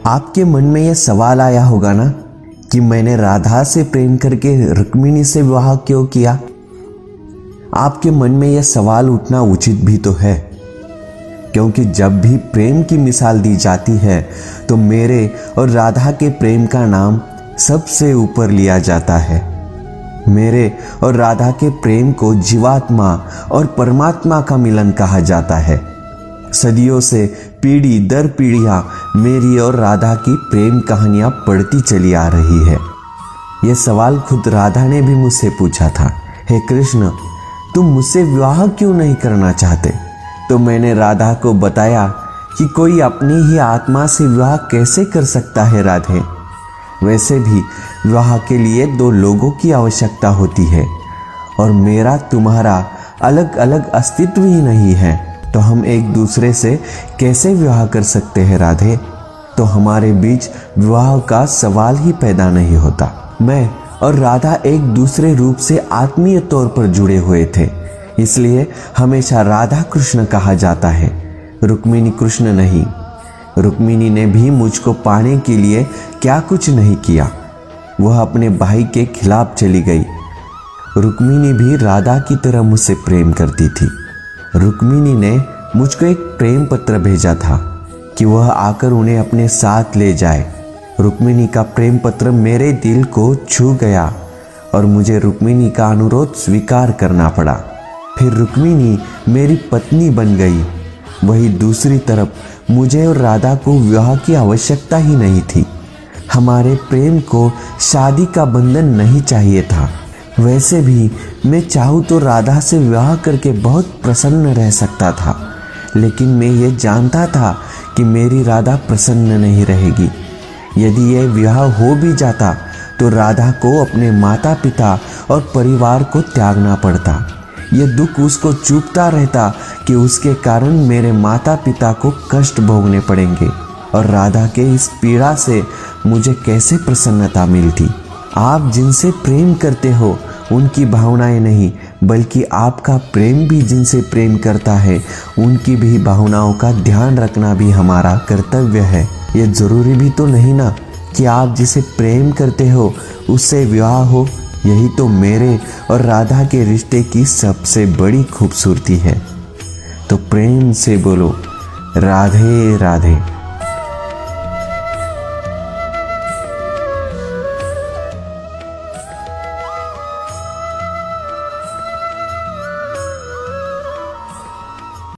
आपके मन में यह सवाल आया होगा ना कि मैंने राधा से प्रेम करके रुक्मिणी से विवाह क्यों किया। आपके मन में यह सवाल उठना उचित भी तो है, क्योंकि जब भी प्रेम की मिसाल दी जाती है तो मेरे और राधा के प्रेम का नाम सबसे ऊपर लिया जाता है। मेरे और राधा के प्रेम को जीवात्मा और परमात्मा का मिलन कहा जाता है। सदियों से पीढ़ी दर पीढ़ियां मेरी और राधा की प्रेम कहानियां पढ़ती चली आ रही है। यह सवाल खुद राधा ने भी मुझसे पूछा था, हे कृष्ण, तुम मुझसे विवाह क्यों नहीं करना चाहते? तो मैंने राधा को बताया कि कोई अपनी ही आत्मा से विवाह कैसे कर सकता है राधे। वैसे भी विवाह के लिए दो लोगों की आवश्यकता होती है और मेरा तुम्हारा अलग अलग अस्तित्व ही नहीं है, तो हम एक दूसरे से कैसे विवाह कर सकते हैं राधे? तो हमारे बीच विवाह का सवाल ही पैदा नहीं होता। मैं और राधा एक दूसरे रूप से आत्मीय तौर पर जुड़े हुए थे, इसलिए हमेशा राधा कृष्ण कहा जाता है, रुक्मिणी कृष्ण नहीं। रुक्मिणी ने भी मुझको पाने के लिए क्या कुछ नहीं किया, वह अपने भाई के खिलाफ चली गई। रुक्मिणी भी राधा की तरह मुझसे प्रेम करती थी। रुक्मिणी ने मुझको एक प्रेम पत्र भेजा था कि वह आकर उन्हें अपने साथ ले जाए। रुक्मिणी का प्रेम पत्र मेरे दिल को छू गया और मुझे रुक्मिणी का अनुरोध स्वीकार करना पड़ा। फिर रुक्मिणी मेरी पत्नी बन गई। वही दूसरी तरफ मुझे और राधा को विवाह की आवश्यकता ही नहीं थी। हमारे प्रेम को शादी का बंधन नहीं चाहिए था। वैसे भी मैं चाहूँ तो राधा से विवाह करके बहुत प्रसन्न रह सकता था, लेकिन मैं ये जानता था कि मेरी राधा प्रसन्न नहीं रहेगी। यदि यह विवाह हो भी जाता तो राधा को अपने माता पिता और परिवार को त्यागना पड़ता। यह दुख उसको चुभता रहता कि उसके कारण मेरे माता पिता को कष्ट भोगने पड़ेंगे और राधा के इस पीड़ा से मुझे कैसे प्रसन्नता मिलती। आप जिनसे प्रेम करते हो उनकी भावनाएं नहीं, बल्कि आपका प्रेम भी जिनसे प्रेम करता है उनकी भी भावनाओं का ध्यान रखना भी हमारा कर्तव्य है। ये जरूरी भी तो नहीं ना कि आप जिसे प्रेम करते हो उससे विवाह हो। यही तो मेरे और राधा के रिश्ते की सबसे बड़ी खूबसूरती है। तो प्रेम से बोलो राधे राधे।